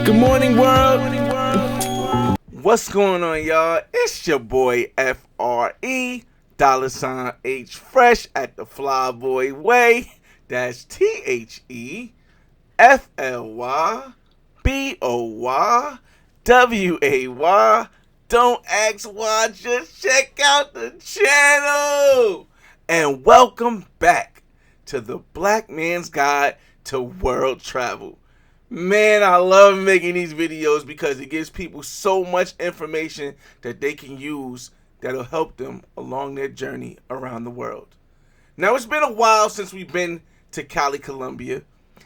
Good morning, world. What's going on, y'all? It's your boy FRE $H Fresh at the Flyboy Way. That's THEFLYBOYWAY. Don't ask why, just check out the channel. And welcome back to the Black Man's Guide to World Travel. Man, I love making these videos because it gives people so much information that they can use that'll help them along their journey around the world. Now, it's been a while since we've been to Cali, Colombia,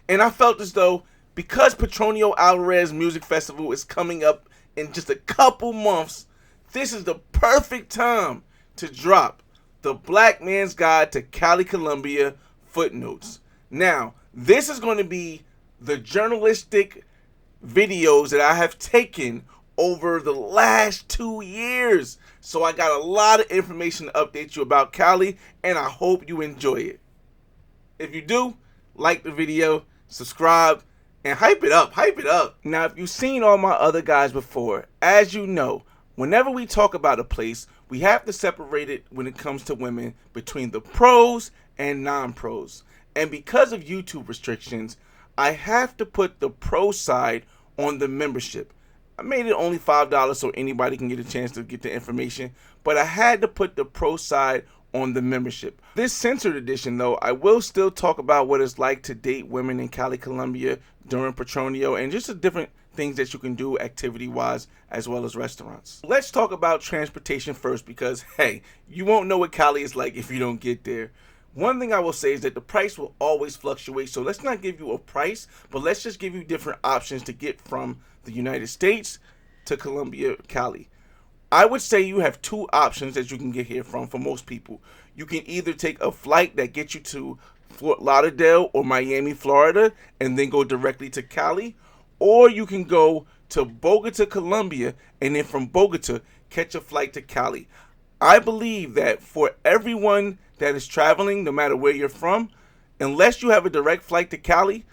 and I felt as though because Petronio Alvarez Music Festival is coming up in just a couple months, this is the perfect time to drop the Black Man's Guide to Cali, Colombia FootNotes. Now, this is going to be the journalistic videos that I have taken over the last 2 years. So I got a lot of information to update you about Cali, and I hope you enjoy it. If you do, like the video, subscribe, and hype it up, hype it up. Now, if you've seen all my other guys before, as you know, whenever we talk about a place, we have to separate it when it comes to women between the pros and non-pros. And because of YouTube restrictions, I have to put the pro side on the membership. I made it only $5 so anybody can get a chance to get the information, but I had to put the pro side on the membership. This censored edition, though, I will still talk about what it's like to date women in Cali, Colombia during Petronio and just the different things that you can do activity-wise as well as restaurants. Let's talk about transportation first because, hey, you won't know what Cali is like if you don't get there. One thing I will say is that the price will always fluctuate, so let's not give you a price, but let's just give you different options to get from the United States to Colombia, Cali. I would say you have two options that you can get here from for most people. You can either take a flight that gets you to Fort Lauderdale or Miami, Florida, and then go directly to Cali, or you can go to Bogota, Colombia, and then from Bogota, catch a flight to Cali. I believe that for everyone that is traveling, no matter where you're from, unless you have a direct flight to Cali,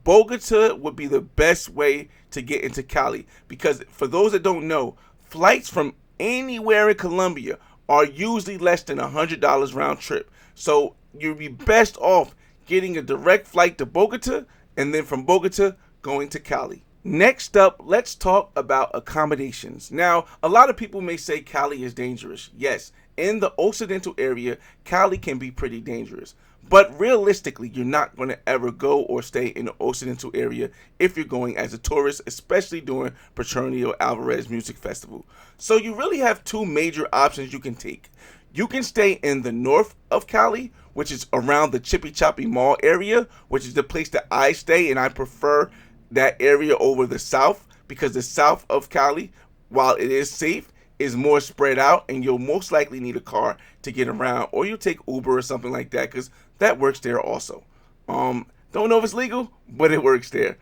Bogota would be the best way to get into Cali. Because for those that don't know, flights from anywhere in Colombia are usually less than $100 round trip. So you'd be best off getting a direct flight to Bogota and then from Bogota going to Cali. Next up, let's talk about accommodations. Now, a lot of people may say Cali is dangerous. Yes, in the Occidental area, Cali can be pretty dangerous. But realistically, you're not going to ever go or stay in the Occidental area if you're going as a tourist, especially during Petronio Alvarez Music Festival. So you really have two major options you can take. You can stay in the north of Cali, which is around the Chippy Choppy Mall area, which is the place that I stay, and I prefer that area over the south because the south of Cali, while it is safe, is more spread out, and you'll most likely need a car to get around, or you'll take Uber or something like that because that works there also. Don't know if it's legal, but it works there.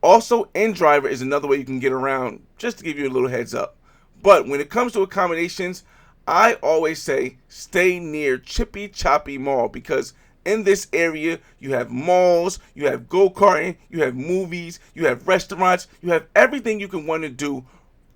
Also, InDriver is another way you can get around, just to give you a little heads up. But when it comes to accommodations, I always say stay near Chippy Choppy Mall because in this area, you have malls, you have go-karting, you have movies, you have restaurants, you have everything you can want to do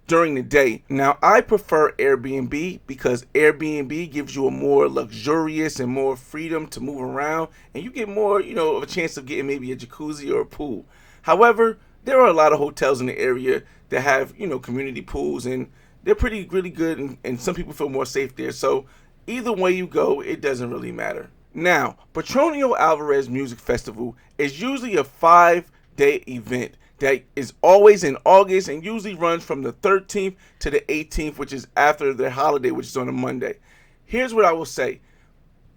during the day. Now, I prefer Airbnb because Airbnb gives you a more luxurious and more freedom to move around, and you get more, of a chance of getting maybe a jacuzzi or a pool. However, there are a lot of hotels in the area that have, community pools, and they're really good, and some people feel more safe there. So either way you go, it doesn't really matter. Now, Petronio Alvarez Music Festival is usually a 5-day event that is always in August and usually runs from the 13th to the 18th, which is after their holiday, which is on a Monday. Here's what I will say.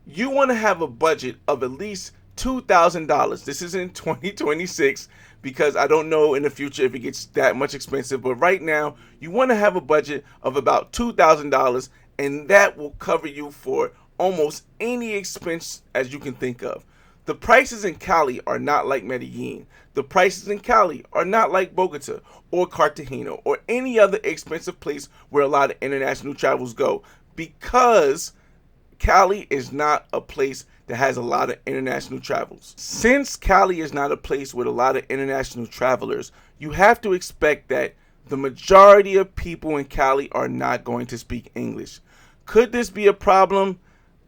You want to have a budget of at least $2,000. This is in 2026 because I don't know in the future if it gets that much expensive. But right now, you want to have a budget of about $2,000, and that will cover you for almost any expense as you can think of. The prices in Cali are not like Medellin. The prices in Cali are not like Bogota or Cartagena or any other expensive place where a lot of international travels go, because Cali is not a place that has a lot of international travels. Since Cali is not a place with a lot of international travelers, you have to expect that the majority of people in Cali are not going to speak English. Could this be a problem?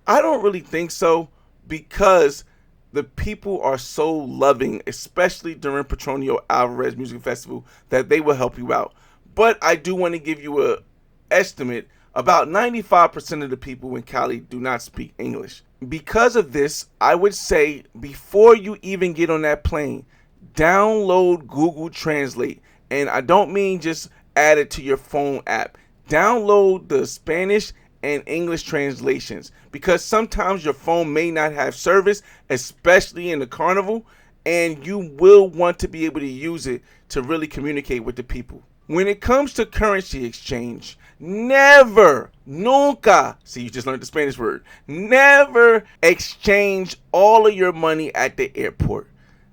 I don't really think so, because the people are so loving, especially during Petronio Alvarez Music Festival, that they will help you out. But I do want to give you an estimate. About 95% of the people in Cali do not speak English. Because of this, I would say before you even get on that plane, download Google Translate. And I don't mean just add it to your phone app. Download the Spanish and English translations, because sometimes your phone may not have service, especially in the carnival, and you will want to be able to use it to really communicate with the people. When it comes to currency exchange, never, nunca, see, you just learned the Spanish word, never exchange all of your money at the airport.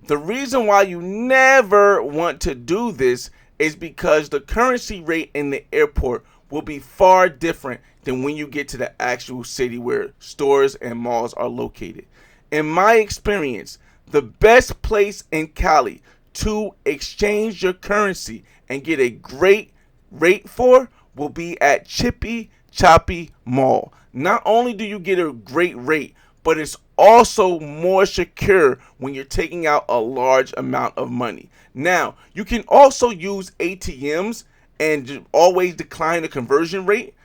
The reason why you never want to do this is because the currency rate in the airport will be far different than when you get to the actual city where stores and malls are located. In my experience, the best place in Cali to exchange your currency and get a great rate for will be at Chippy Choppy Mall. Not only do you get a great rate, but it's also more secure when you're taking out a large amount of money. Now, you can also use ATMs and always decline the conversion rate,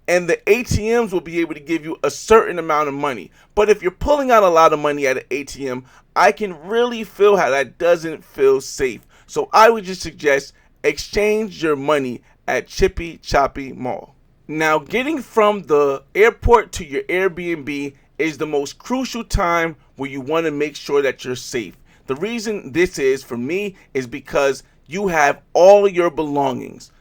and the ATMs will be able to give you a certain amount of money. But if you're pulling out a lot of money at an ATM, I can really feel how that doesn't feel safe. So I would just suggest exchange your money at Chippy Choppy Mall. Now, getting from the airport to your Airbnb is the most crucial time where you want to make sure that you're safe. The reason this is, for me, is because you have all of your belongings.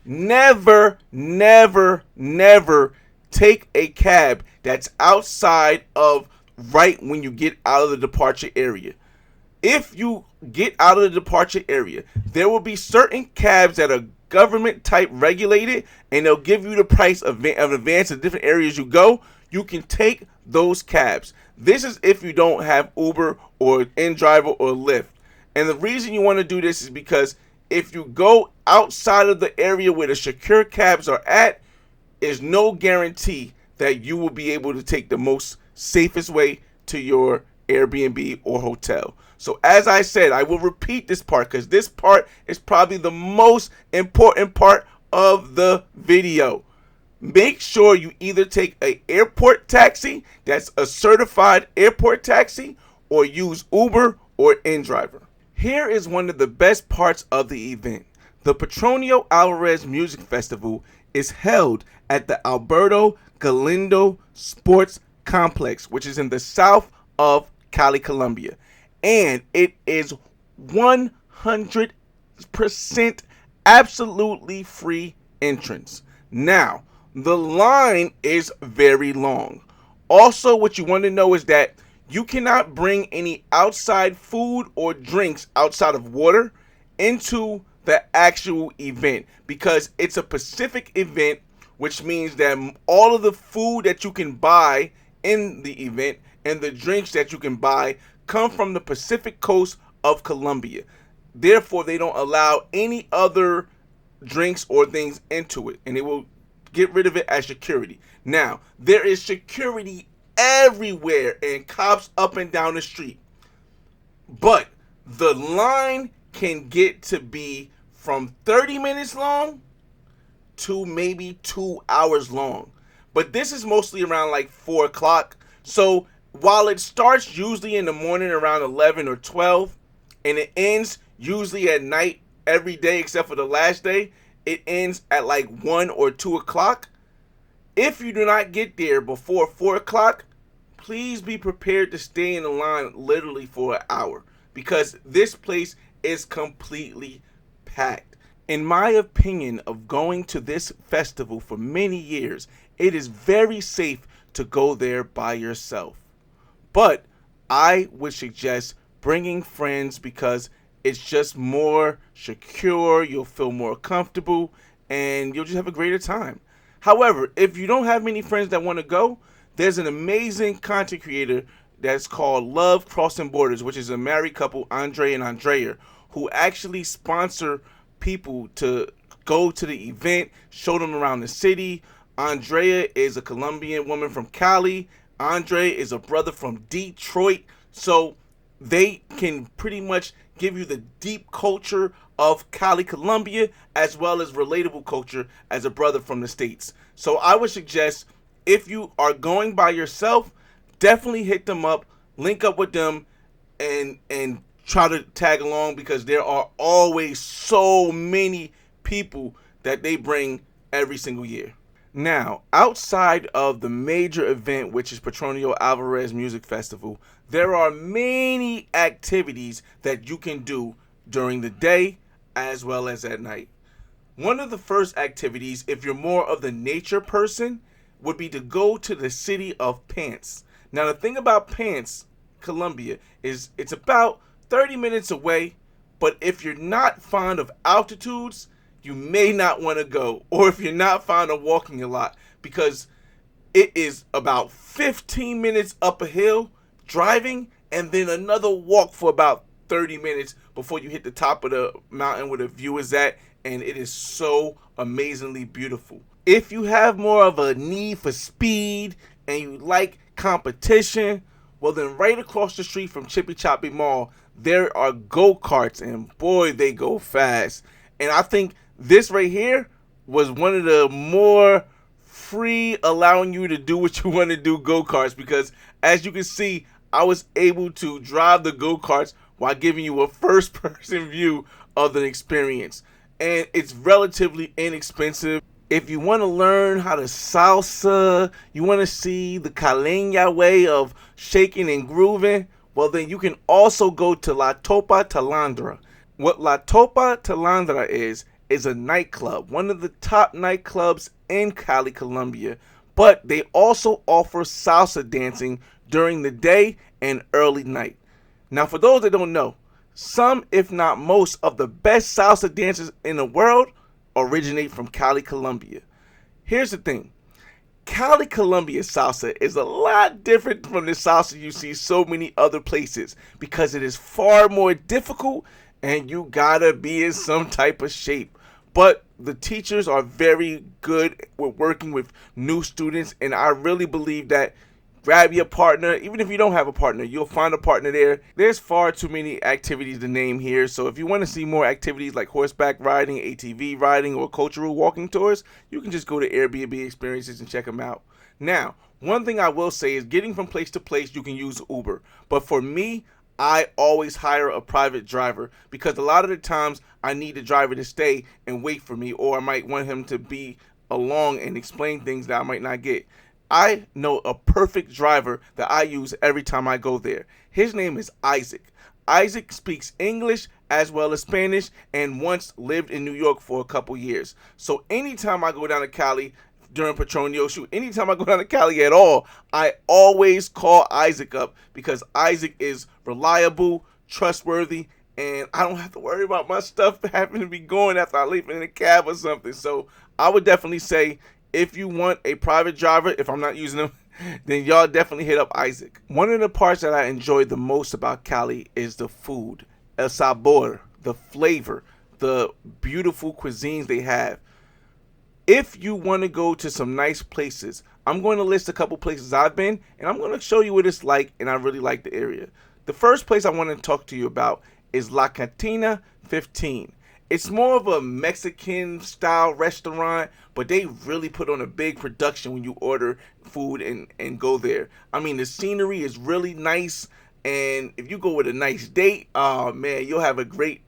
Never, never, never take a cab that's outside of right when you get out of the departure area. If you get out of the departure area, there will be certain cabs that are government type regulated, and they'll give you the price of advance of different areas you go. You can take those cabs. This is if you don't have Uber or InDriver or Lyft. And the reason you want to do this is because if you go outside of the area where the secure cabs are at, there's no guarantee that you will be able to take the most safest way to your Airbnb or hotel. So as I said, I will repeat this part because this part is probably the most important part of the video. Make sure you either take an airport taxi that's a certified airport taxi, or use Uber or InDriver. Here is one of the best parts of the event. The Petronio Alvarez Music Festival is held at the Alberto Galindo Sports Complex, which is in the south of Cali, Colombia. And it is 100% absolutely free entrance. Now, the line is very long. Also, what you want to know is that you cannot bring any outside food or drinks outside of water into the actual event, because it's a Pacific event, which means that all of the food that you can buy in the event and the drinks that you can buy come from the Pacific coast of Colombia. Therefore, they don't allow any other drinks or things into it, and they will get rid of it as security. Now, there is security everywhere and cops up and down the street, but the line can get to be from 30 minutes long to maybe 2 hours long. But this is mostly around like 4 o'clock. So while it starts usually in the morning around 11 or 12, and it ends usually at night every day except for the last day, it ends at like 1 or 2 o'clock. If you do not get there before 4 o'clock, please be prepared to stay in the line literally for an hour, because this place is completely packed. In my opinion of going to this festival for many years, it is very safe to go there by yourself. But I would suggest bringing friends because it's just more secure, you'll feel more comfortable, and you'll just have a greater time. However, if you don't have many friends that want to go, there's an amazing content creator that's called Love Crossing Borders, which is a married couple, Andre and Andrea, who actually sponsor people to go to the event, show them around the city. Andrea is a Colombian woman from Cali. Andre is a brother from Detroit. So they can pretty much give you the deep culture of Cali Colombia as well as relatable culture as a brother from the States. So I would suggest, if you are going by yourself, definitely hit them up, link up with them, and try to tag along, because there are always so many people that they bring every single year. Now, outside of the major event, which is Petronio Alvarez Music Festival, there are many activities that you can do during the day as well as at night. One of the first activities, if you're more of the nature person, would be to go to the city of Pants. Now, the thing about Pants, Colombia, is it's about 30 minutes away, but if you're not fond of altitudes, you may not want to go, or if you're not fond of walking a lot, because it is about 15 minutes up a hill driving, and then another walk for about 30 minutes before you hit the top of the mountain where the view is at, and it is so amazingly beautiful. If you have more of a need for speed and you like competition, well then right across the street from Chippy Choppy Mall, there are go-karts, and boy, they go fast. And I think this right here was one of the more free, allowing you to do what you want to do go-karts, because as you can see, I was able to drive the go-karts while giving you a first-person view of the experience. And it's relatively inexpensive. If you want to learn how to salsa, you want to see the caleña way of shaking and grooving, well then you can also go to La Topa Talandra. What La Topa Talandra is a nightclub, one of the top nightclubs in Cali, Colombia, but they also offer salsa dancing during the day and early night. Now, for those that don't know, some, if not most, of the best salsa dancers in the world originate from Cali, Colombia. Here's the thing. Cali Colombia salsa is a lot different from the salsa you see so many other places, because it is far more difficult and you gotta be in some type of shape. But the teachers are very good with working with new students, and I really believe that grab your partner. Even if you don't have a partner, you'll find a partner there. There's far too many activities to name here, so if you want to see more activities like horseback riding, ATV riding, or cultural walking tours, you can just go to Airbnb Experiences and check them out. Now, one thing I will say is, getting from place to place, you can use Uber. But for me, I always hire a private driver, because a lot of the times I need the driver to stay and wait for me, or I might want him to be along and explain things that I might not get. I know a perfect driver that I use every time I go there. His name is Isaac. Isaac speaks English as well as Spanish, and once lived in New York for a couple years. So anytime I go down to Cali during Petronio shoot, anytime I go down to Cali at all, I always call Isaac up, because Isaac is reliable, trustworthy, and I don't have to worry about my stuff having to be going after I leave in a cab or something. So I would definitely say, if you want a private driver, if I'm not using them, then y'all definitely hit up Isaac. One of the parts that I enjoy the most about Cali is the food. El sabor, the flavor, the beautiful cuisines they have. If you want to go to some nice places, I'm going to list a couple places I've been, and I'm going to show you what it's like, and I really like the area. The first place I want to talk to you about is La Cantina 15. It's more of a Mexican style restaurant, but they really put on a big production when you order food and go there. I mean, the scenery is really nice, and if you go with a nice date, oh man, you'll have a great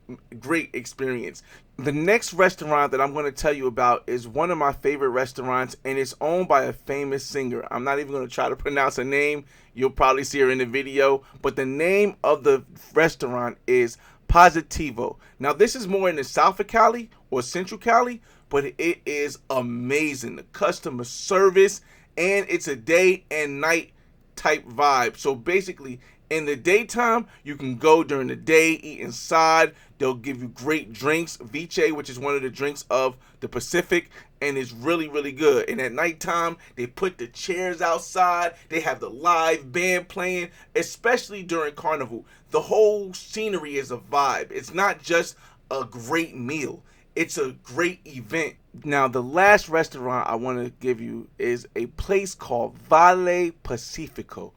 experience. The next restaurant that I'm going to tell you about is one of my favorite restaurants, and it's owned by a famous singer. I'm not even going to try to pronounce her name. You'll probably see her in the video, but the name of the restaurant is Positivo. Now, this is more in the south of Cali or central Cali, but it is amazing. The customer service, and it's a day and night type vibe. So basically, In the daytime, you can go during the day, eat inside. They'll give you great drinks, Viche, which is one of the drinks of the Pacific, and it's really, really good. And at nighttime, they put the chairs outside. They have the live band playing, especially during Carnival. The whole scenery is a vibe. It's not just a great meal. It's a great event. Now, the last restaurant I want to give you is a place called Vale Pacifico.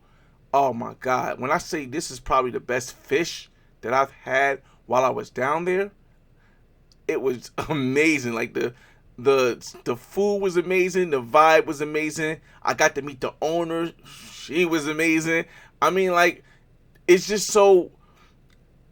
Oh my God. When I say this is probably the best fish that I've had while I was down there, it was amazing. Like the food was amazing, the vibe was amazing. I got to meet the owner. She was amazing. I mean, like, it's just so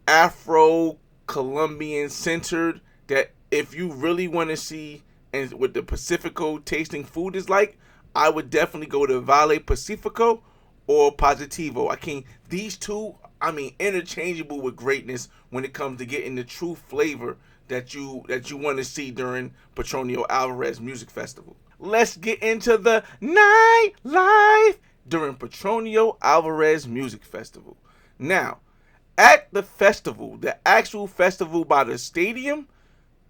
Afro Colombian centered that if you really want to see and what the Pacifico tasting food is like, I would definitely go to Vale Pacifico or Positivo. These two, I mean, interchangeable with greatness when it comes to getting the true flavor that you want to see during Petronio Alvarez Music Festival. Let's get into the nightlife during Petronio Alvarez Music Festival. Now, at the festival, the actual festival by the stadium,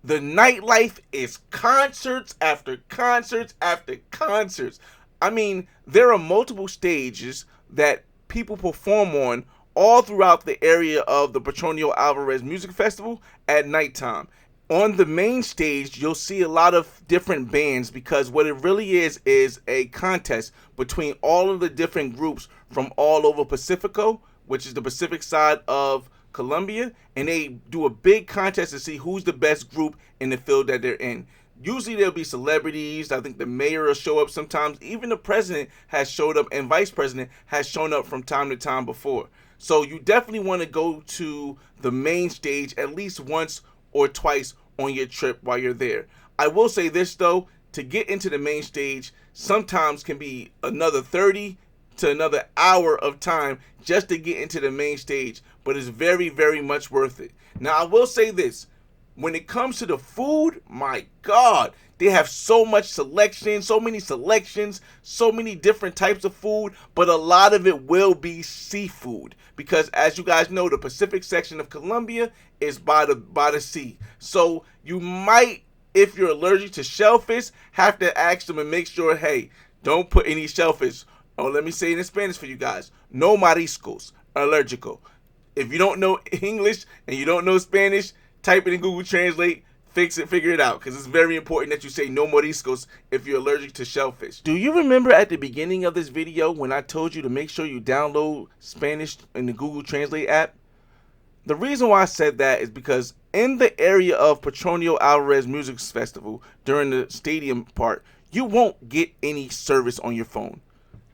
the nightlife is concerts after concerts after concerts. I mean, there are multiple stages that people perform on all throughout the area of the Petronio Alvarez Music Festival at nighttime. On the main stage, you'll see a lot of different bands because what it really is a contest between all of the different groups from all over Pacifico, which is the Pacific side of Colombia, and they do a big contest to see who's the best group in the field that they're in. Usually there'll be celebrities. I think the mayor will show up sometimes. Even the president has showed up, and vice president has shown up from time to time before. So you definitely want to go to the main stage at least once or twice on your trip while you're there. I will say this though, to get into the main stage sometimes can be another 30 to another hour of time just to get into the main stage, but it's very, very much worth it. Now, I will say this. When it comes to the food, my God, they have so much selection, so many selections, so many different types of food, but a lot of it will be seafood because, as you guys know, the Pacific section of Colombia is by the sea. So you might, if you're allergic to shellfish, have to ask them and make sure, hey, don't put any shellfish. Oh, let me say it in Spanish for you guys. No mariscos, allergico. If you don't know English and you don't know Spanish, type it in Google Translate, fix it, figure it out, because it's very important that you say no mariscos if you're allergic to shellfish. Do you remember at the beginning of this video when I told you to make sure you download Spanish in the Google Translate app? The reason why I said that is because in the area of Petronio Alvarez Music Festival, during the stadium part, you won't get any service on your phone.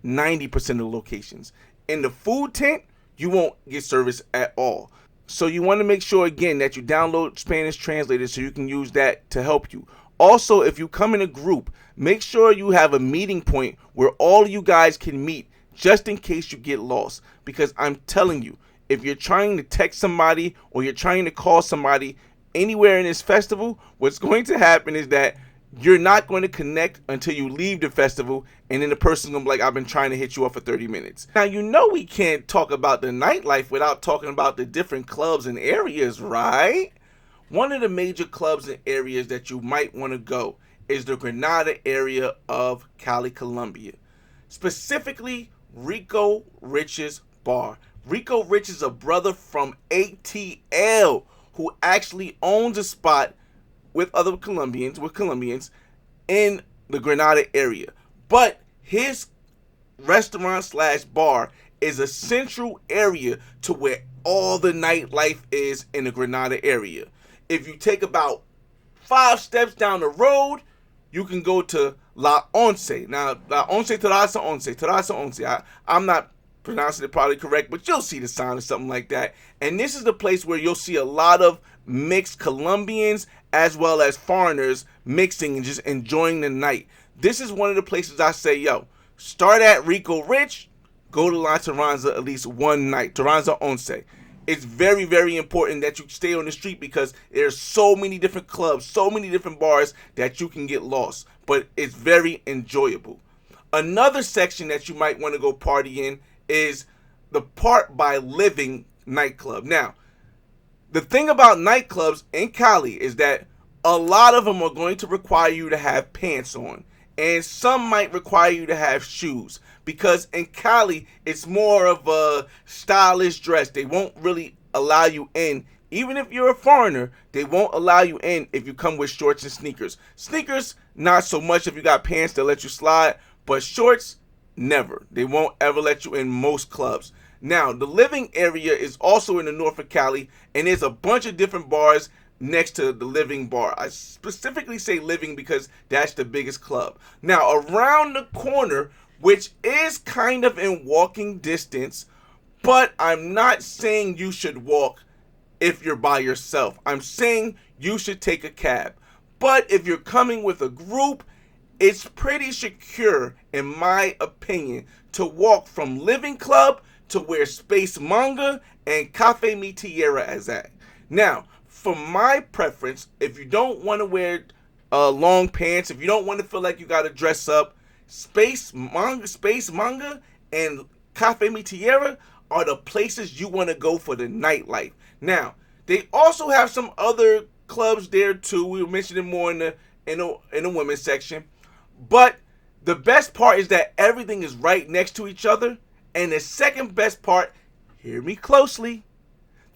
90% of the locations. In the food tent, you won't get service at all. So you want to make sure, again, that you download Spanish Translator so you can use that to help you. Also, if you come in a group, make sure you have a meeting point where all you guys can meet just in case you get lost. Because I'm telling you, if you're trying to text somebody or you're trying to call somebody anywhere in this festival, what's going to happen is that you're not going to connect until you leave the festival, and then the person's going to be like, I've been trying to hit you up for 30 minutes. Now, you know we can't talk about the nightlife without talking about the different clubs and areas, right? One of the major clubs and areas that you might want to go is the Granada area of Cali, Colombia. Specifically, Rico Rich's bar. Rico Rich is a brother from ATL who actually owns a spot with Colombians in the Granada area. But his restaurant slash bar is a central area to where all the nightlife is in the Granada area. If you take about 5 steps down the road, you can go to La Once. Now, La Once, Terraza Once. I'm not pronouncing it probably correct, but you'll see the sign or something like that. And this is the place where you'll see a lot of mixed Colombians as well as foreigners mixing and just enjoying the night. This is one of the places I say, yo, start at Rico Rich, go to La Terranza at least one night, Terranza Once. It's very, very important that you stay on the street because there's so many different clubs, so many different bars that you can get lost, but it's very enjoyable. Another section that you might want to go party in is the part by Living nightclub. Now, the thing about nightclubs in Cali is that a lot of them are going to require you to have pants on, and some might require you to have shoes, because in Cali it's more of a stylish dress. They won't really allow you in. Even if you're a foreigner, they won't allow you in if you come with shorts and sneakers. Sneakers, not so much. If you got pants, they'll let you slide, but shorts, never. They won't ever let you in most clubs. Now, the Living area is also in the north of Cali, and there's a bunch of different bars next to the Living bar. I specifically say Living because that's the biggest club. Now, around the corner, which is kind of in walking distance, but I'm not saying you should walk if you're by yourself. I'm saying you should take a cab. But if you're coming with a group, it's pretty secure, in my opinion, to walk from Living Club to where Space Manga and Cafe Mi Tierra is at. Now, for my preference, if you don't want to wear long pants, if you don't want to feel like you got to dress up, Space Manga and Cafe Mi Tierra are the places you want to go for the nightlife. Now, they also have some other clubs there too. We were mentioning more in the women's section. But the best part is that everything is right next to each other. And the second best part, hear me closely,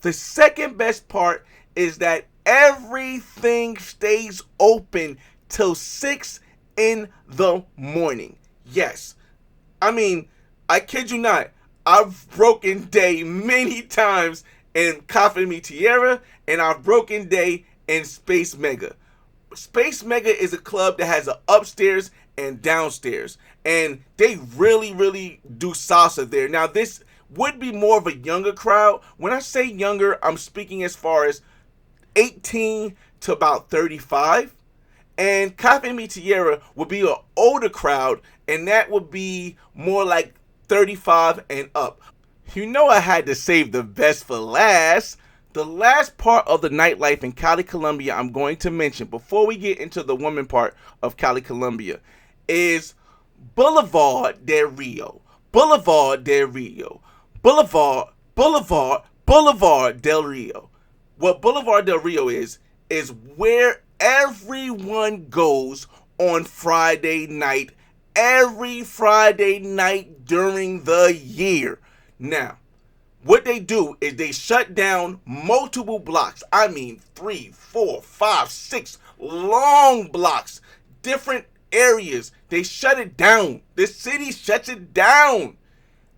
the second best part is that everything stays open till 6 in the morning. Yes. I mean, I kid you not, I've broken day many times in Cafe Mi Tierra, and I've broken day in Space Mega. Space Mega is a club that has an upstairs and downstairs, and they really do salsa there. Now, this would be more of a younger crowd. When I say younger, I'm speaking as far as 18 to about 35. And Cafe Mi Tierra would be an older crowd, and that would be more like 35 and up. You know, I had to save the best for last. The last part of the nightlife in Cali Colombia I'm going to mention before we get into the woman part of Cali Colombia is Boulevard del Rio. Boulevard del Rio. Boulevard del Rio. What Boulevard del Rio is where everyone goes on Friday night, every Friday night during the year. Now, what they do is they shut down multiple blocks. I mean 3, 4, 5, 6 long blocks, different areas. They shut it down. The city shuts it down,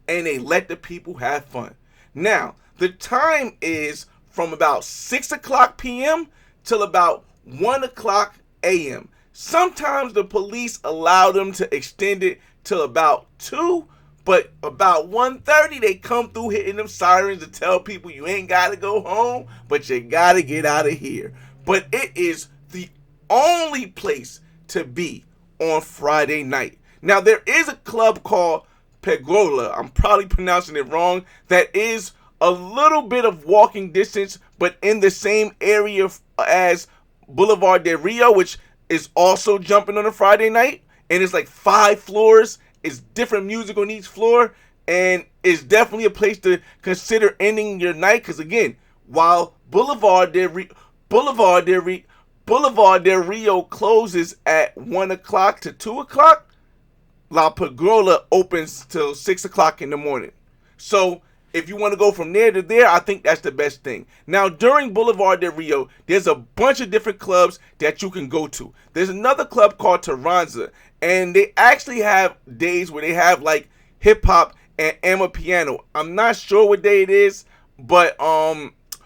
and they let the people have fun. Now, the time is from about 6 o'clock p.m. till about 1 o'clock a.m. Sometimes the police allow them to extend it till about 2, but about 1:30 they come through hitting them sirens to tell people you ain't got to go home, but you got to get out of here. But it is the only place to be on Friday night. Now, there is a club called Pegrola, I'm probably pronouncing it wrong, that is a little bit of walking distance, but in the same area as Boulevard del Rio, which is also jumping on a Friday night, and it's like 5 floors. It's different music on each floor, and it's definitely a place to consider ending your night. Because again, while Boulevard del Rio closes at 1 o'clock to 2 o'clock, La Pegrola opens till 6 o'clock in the morning. So if you want to go from there to there, I think that's the best thing. Now, during Boulevard del Rio, there's a bunch of different clubs that you can go to. There's another club called Terranza, and they actually have days where they have like hip hop and amapiano. I'm not sure what day it is, but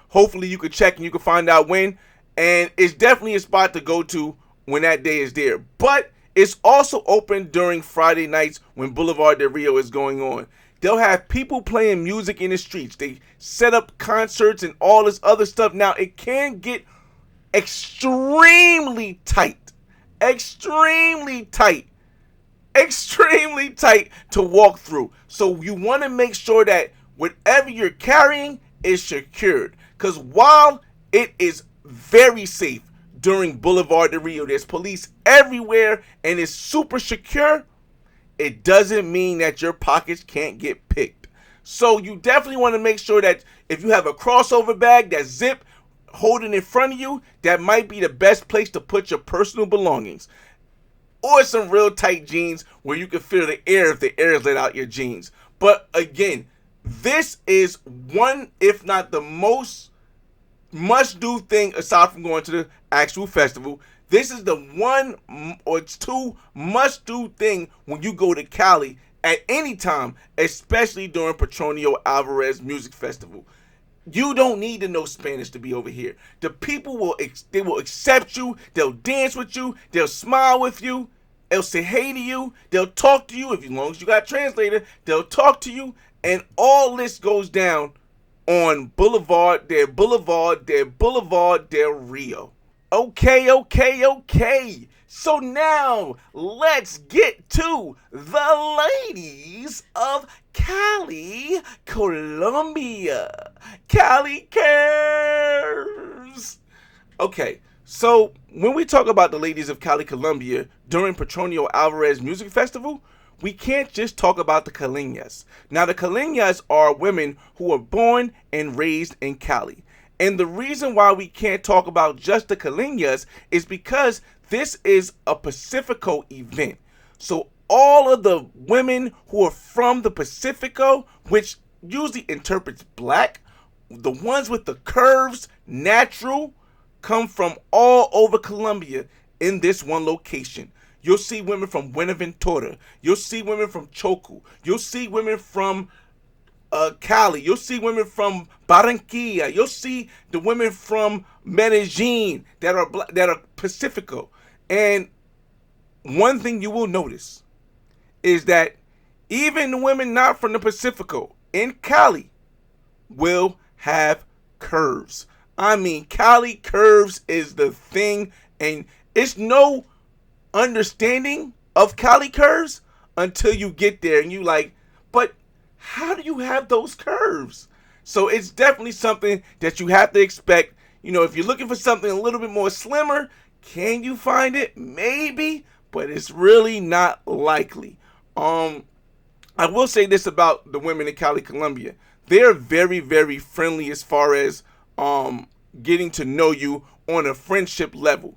hopefully you can check and you can find out when. And it's definitely a spot to go to when that day is there. But it's also open during Friday nights when Boulevard del Rio is going on. They'll have people playing music in the streets. They set up concerts and all this other stuff. Now, it can get extremely tight to walk through. So you want to make sure that whatever you're carrying is secured. Because while it is very safe during Boulevard del Rio, there's police everywhere and it's super secure, it doesn't mean that your pockets can't get picked. So you definitely want to make sure that if you have a crossover bag that zip holding in front of you, that might be the best place to put your personal belongings. Or some real tight jeans where you can feel the air if the air is let out your jeans. But again, this is one, if not the most must-do thing aside from going to the actual festival. This is the one or two must-do thing when you go to Cali at any time, especially during Petronio Alvarez Music Festival. You don't need to know Spanish to be over here. The people will accept you. They'll dance with you. They'll smile with you. They'll say hey to you. They'll talk to you. If as long as you got a translator, they'll talk to you. And all this goes down on Boulevard del Rio. Okay. So now let's get to the ladies of Cali Colombia. Cali cares. Okay, so when we talk about the ladies of Cali Colombia during Petronio Alvarez Music Festival, we can't just talk about the Caleñas. Now, the Caleñas are women who were born and raised in Cali. And the reason why we can't talk about just the Caleñas is because this is a Pacifico event. So all of the women who are from the Pacifico, which usually interprets black, the ones with the curves, natural, come from all over Colombia in this one location. You'll see women from Buenaventura. You'll see women from Choco. You'll see women from Cali. You'll see women from Barranquilla. You'll see the women from Medellin that are Pacifico. And one thing you will notice is that even the women not from the Pacifico in Cali will have curves. I mean, Cali curves is the thing, and it's no understanding of Cali curves until you get there and you like, but how do you have those curves? So it's definitely something that you have to expect. You know, if you're looking for something a little bit more slimmer, can you find it? Maybe, but it's really not likely. I will say this about the women in Cali Colombia. They're very, very friendly as far as getting to know you on a friendship level.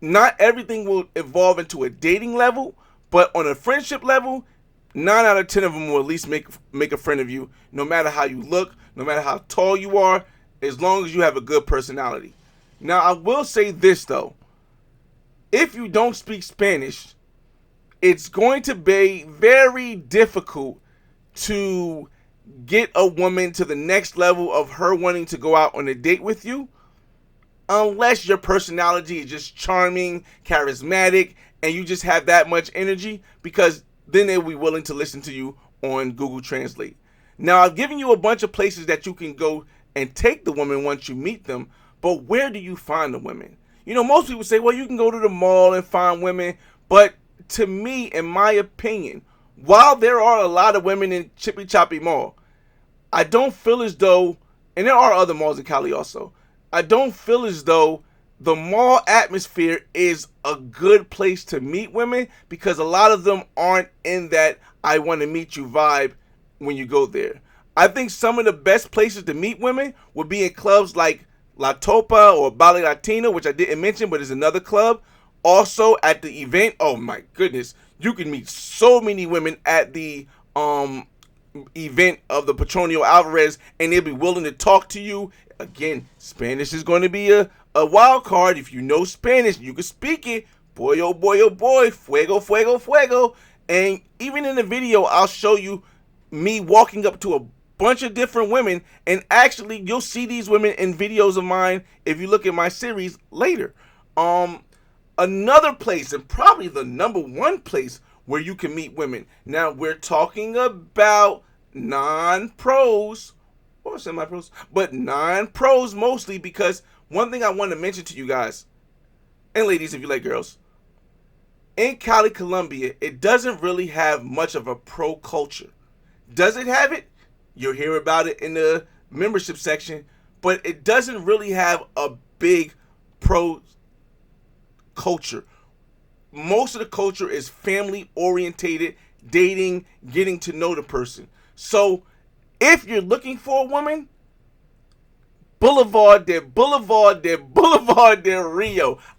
Not everything will evolve into a dating level, but on a friendship level, 9 out of 10 of them will at least make a friend of you, no matter how you look, no matter how tall you are, as long as you have a good personality. Now, I will say this, though. If you don't speak Spanish, it's going to be very difficult to get a woman to the next level of her wanting to go out on a date with you, unless your personality is just charming, charismatic, and you just have that much energy, because then they'll be willing to listen to you on Google Translate. Now, I've given you a bunch of places that you can go and take the woman once you meet them, but where do you find the women? You know, most people say, well, you can go to the mall and find women, but to me, in my opinion, while there are a lot of women in Chippy Choppy Mall, I don't feel as though, and there are other malls in Cali also, I don't feel as though the mall atmosphere is a good place to meet women, because a lot of them aren't in that I want to meet you vibe when you go there. I think some of the best places to meet women would be in clubs like La Topa or Bali Latino, which I didn't mention, but is another club. Also at the event, oh my goodness, you can meet so many women at the event of the Petronio Alvarez, and they'll be willing to talk to you. Again, Spanish is going to be a wild card. If you know Spanish, you can speak it. Boy, oh boy, fuego, fuego, fuego. And even in the video, I'll show you me walking up to a bunch of different women, and actually you'll see these women in videos of mine if you look at my series later. Another place, and probably the number one place where you can meet women. Now, we're talking about non-pros, or semi-pros, but non-pros mostly, because one thing I want to mention to you guys, and ladies if you like girls, in Cali, Colombia, it doesn't really have much of a pro culture. Does it have it? You'll hear about it in the membership section, but it doesn't really have a big pro culture. Most of the culture is family orientated, dating, getting to know the person. So if you're looking for a woman, Boulevard de Rio.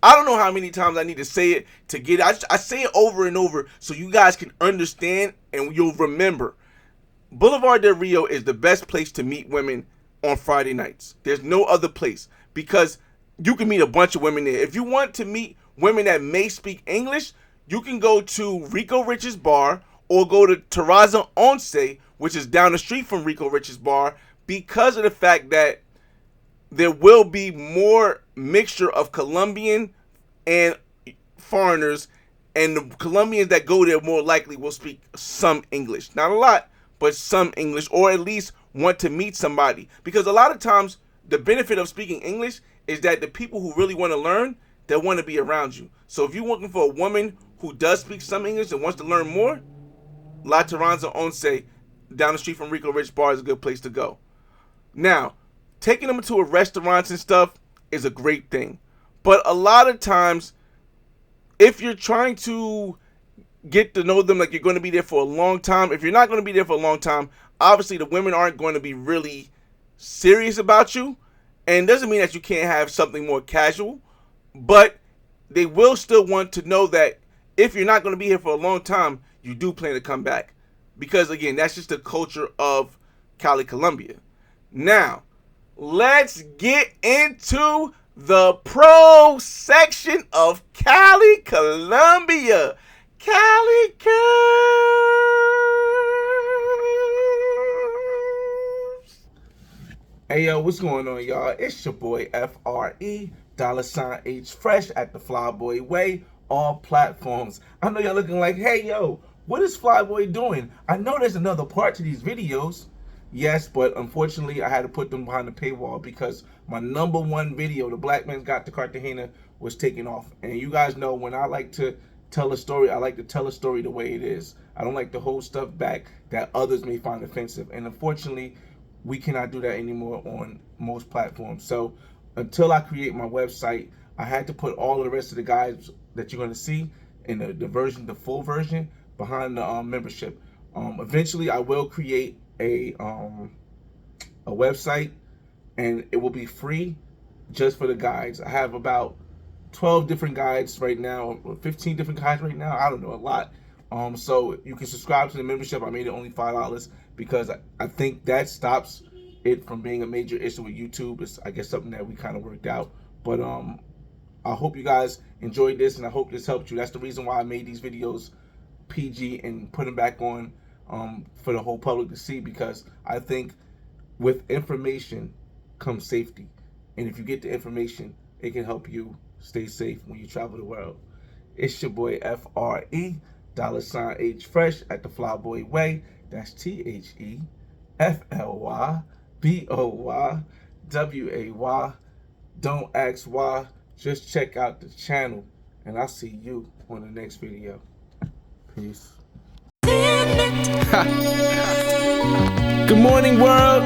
I don't know how many times I need to say it to get it. I say it over and over so you guys can understand and you'll remember. Boulevard de Rio is the best place to meet women on Friday nights. There's no other place because you can meet a bunch of women there. If you want to meet women that may speak English, you can go to Rico Rich's bar or go to Terraza Once, which is down the street from Rico Rich's bar, because of the fact that there will be more mixture of Colombian and foreigners, and the Colombians that go there more likely will speak some English. Not a lot, but some English, or at least want to meet somebody. Because a lot of times, the benefit of speaking English is that the people who really want to learn, they want to be around you. So if you're looking for a woman who does speak some English and wants to learn more, La Terraza Once, down the street from Rico Rich Bar, is a good place to go. Now, taking them to restaurants and stuff is a great thing. But a lot of times, if you're trying to get to know them like you're going to be there for a long time, if you're not going to be there for a long time, obviously the women aren't going to be really serious about you. And it doesn't mean that you can't have something more casual, but they will still want to know that if you're not going to be here for a long time, you do plan to come back. Because again, that's just the culture of Cali Colombia. Now, let's get into the pro section of Cali Colombia. Cali Curves. Hey yo, what's going on, y'all? It's your boy FRE, $H Fresh at the Flyboy Way, all platforms. I know y'all looking like, hey yo, what is Flyboy doing? I know there's another part to these videos. Yes, but unfortunately, I had to put them behind the paywall because my #1 video, The Black Man's Got to Cartagena, was taken off. And you guys know when I like to tell a story, I like to tell a story the way it is. I don't like to hold stuff back that others may find offensive. And unfortunately, we cannot do that anymore on most platforms. So until I create my website, I had to put all of the rest of the guides that you're going to see in the full version, behind the membership. Eventually, I will create a website, and it will be free just for the guides. I have about 12 different guides right now, 15 different guides right now. I don't know, a lot. So you can subscribe to the membership. I made it only $5 because I think that stops it from being a major issue with YouTube. It's, I guess, something that we kind of worked out. But I hope you guys enjoyed this, and I hope this helped you. That's the reason why I made these videos PG and put them back on for the whole public to see, because I think with information comes safety, and if you get the information, it can help you stay safe when you travel the world. It's your boy FRE, $H Fresh at the Flyboy Way. That's THEFLYBOYWAY. Don't ask why, just check out the channel, and I'll see you on the next video. Peace. Good morning, world.